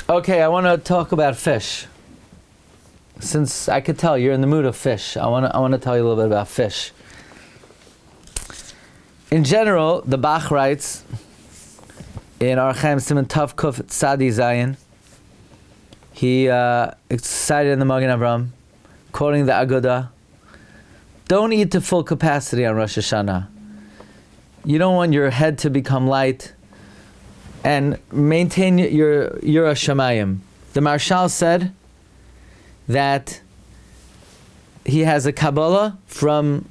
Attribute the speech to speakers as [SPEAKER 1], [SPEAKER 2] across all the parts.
[SPEAKER 1] Okay, I want to talk about fish. Since I could tell you're in the mood of fish, I want to tell you a little bit about fish. In general, the Bach writes in Archaim Siman Tav Kuf Tzadi Zayin. He cited in the Magen Avram, quoting the Agudah, don't eat to full capacity on Rosh Hashanah. You don't want your head to become light, and maintain your Yira Shamayim. The Marshal said that he has a Kabbalah from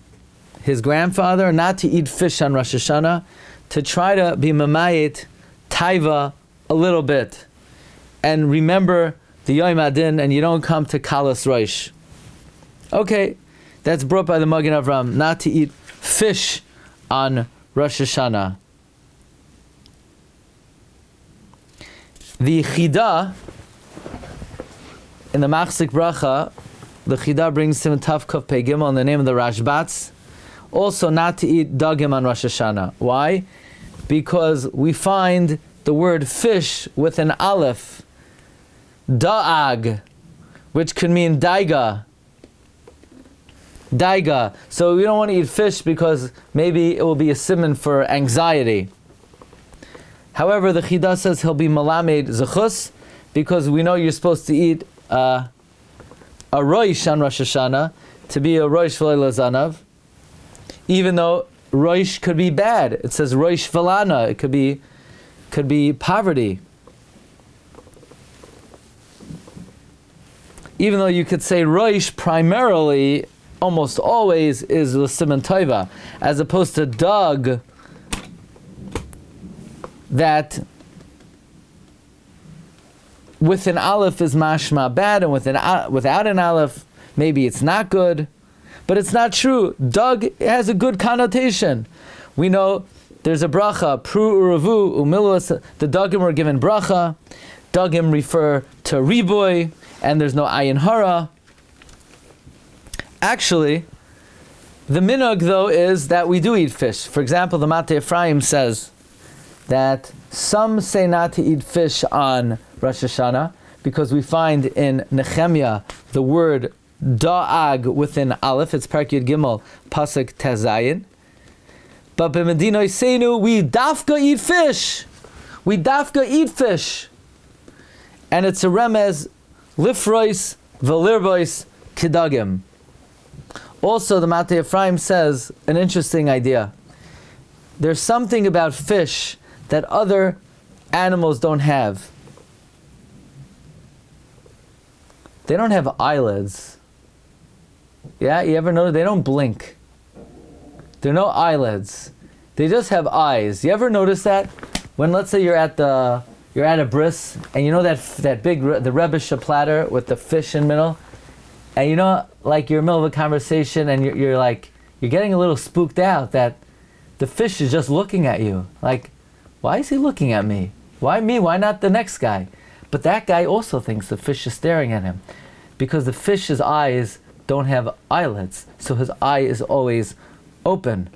[SPEAKER 1] his grandfather not to eat fish on Rosh Hashanah, to try to be mamayit taiva a little bit, and remember the Yom Adin, and you don't come to Kalas Rosh. Okay, that's brought by the Magen Avram, not to eat fish on Rosh Hashanah. The Chida, in the Machzik Bracha, the Chida brings Siman Tav Kuf Pei Gimel in the name of the Rashbatz, also not to eat dagim on Rosh Hashanah. Why? Because we find the word fish with an aleph, da'ag, which could mean daiga. Daiga. So we don't want to eat fish because maybe it will be a siman for anxiety. However, the Chida says he'll be malamed zechus, because we know you're supposed to eat a rosh on Rosh Hashanah, to be a rosh v'lo zanav, even though rosh could be bad. It says rosh v'lana. It could be poverty. Even though you could say rosh primarily, almost always, is l'siman tova, as opposed to dog, that with an aleph is mashma bad, and without an aleph, maybe it's not good. But it's not true. Dug has a good connotation. We know there's a bracha, pru uravu umilus. The dugim were given bracha. Dugim refer to riboy, and there's no ayin hara. Actually, the minhag though is that we do eat fish. For example, the Mate Ephraim says that some say not to eat fish on Rosh Hashanah because we find in Nehemiah the word da'ag with an aleph. It's Parak Yud Gimel Pasuk Tezayin. But b'Medina Yisenu we dafka eat fish. We dafka eat fish, and it's a remez lifrois v'lirbois kedagim. Also, the Mate Ephraim says an interesting idea. There's something about fish that other animals don't have. They don't have eyelids. Yeah, you ever notice they don't blink? There are no eyelids. They just have eyes. You ever notice that? When, let's say, you're at a bris, and you know that big the Rebbe platter with the fish in the middle, and you know, like you're in the middle of a conversation, and you're getting a little spooked out that the fish is just looking at you. Like, why is he looking at me? Why me? Why not the next guy? But that guy also thinks the fish is staring at him, because the fish's eyes don't have eyelids, so his eye is always open.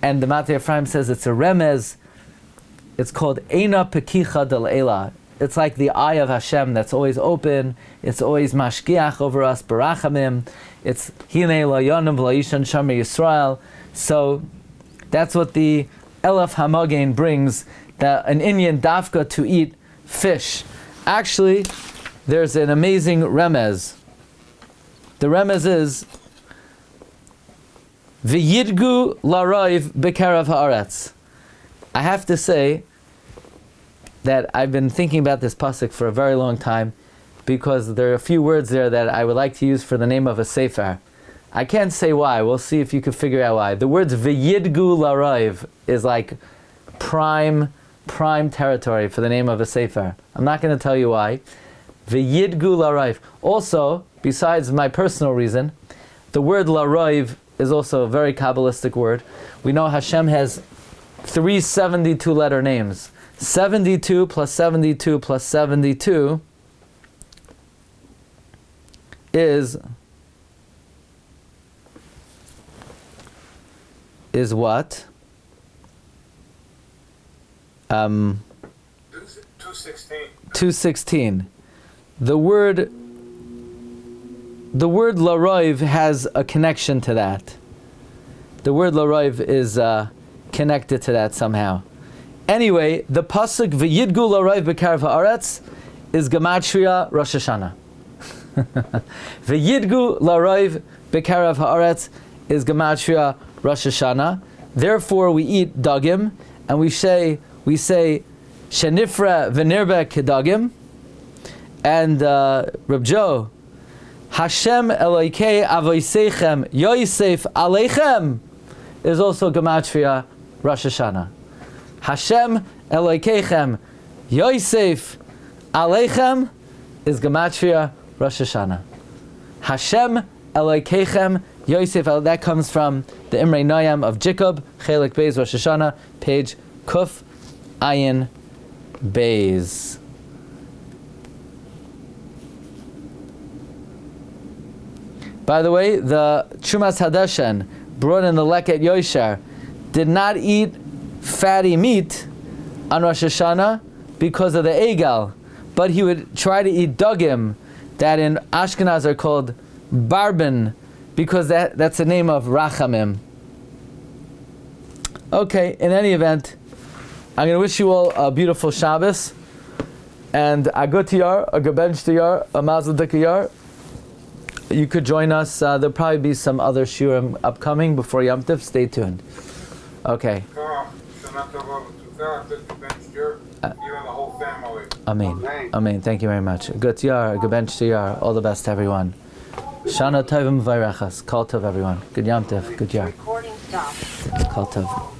[SPEAKER 1] And the Mate Ephraim says it's a remez. It's called Eina Pekicha del Ela. It's like the eye of Hashem that's always open. It's always mashkiach over us, barachamim. It's Hinei la yonim v'layishan shamer Yisrael. So that's what the Elef Hamagen brings, that an Indian dafka to eat fish. Actually, there's an amazing remez. The remez is V'yidgu larayv bekarav haaretz. I have to say that I've been thinking about this pasuk for a very long time, because there are a few words there that I would like to use for the name of a sefer. I can't say why. We'll see if you can figure out why. The words v'yidgu larayv is like prime territory for the name of a sefer. I'm not going to tell you why. V'yidgu larayv. Also, besides my personal reason, the word larayv is also a very Kabbalistic word. We know Hashem has 372 letter names. 72 plus 72 plus 72 is what?
[SPEAKER 2] 216.
[SPEAKER 1] 2:16. The word laroiv has a connection to that. The word laroiv is connected to that somehow. Anyway, the pasuk v'yidgu laroiv b'karav haaretz is Gematria Rosh Hashana. V'yidgu laroiv b'karav haaretz is Gematria Rosh Hashana. Therefore, we eat dagim, and we say shenifra v'nirbe kedagim. And Reb Joe, Hashem Eloikei Avoseichem Yosef Aleichem is also Gematria Rosh Hashana. Hashem Eloikeichem Yosef Aleichem is Gematria Rosh Hashana. Hashem Eloikeichem Yosef, that comes from the Imrei Noyam of Jacob, Chelik Beis Rosh Hashana, page Kuf Ayin Beis. By the way, the Chumash Hadashen brought in the Leket Yosher did not eat fatty meat on Rosh Hashanah because of the Egal, but he would try to eat dagim that in Ashkenaz are called barbin because that's the name of Rachamim. Okay, in any event, I'm going to wish you all a beautiful Shabbos and a good Tiyar, a Gebench Tiyar, a Mazel Tov. You could join us. There'll probably be some other shiurim upcoming before Yom Tov. Stay tuned. Okay.
[SPEAKER 2] You and the whole family.
[SPEAKER 1] Amen. Amen. Thank you very much. Good Tiyar, Gebench Tiyar. All the best to everyone. Shana Tovim Vayrachas. Kol Tov, everyone. Good Yom Tov. Good Yar. Kol Tov.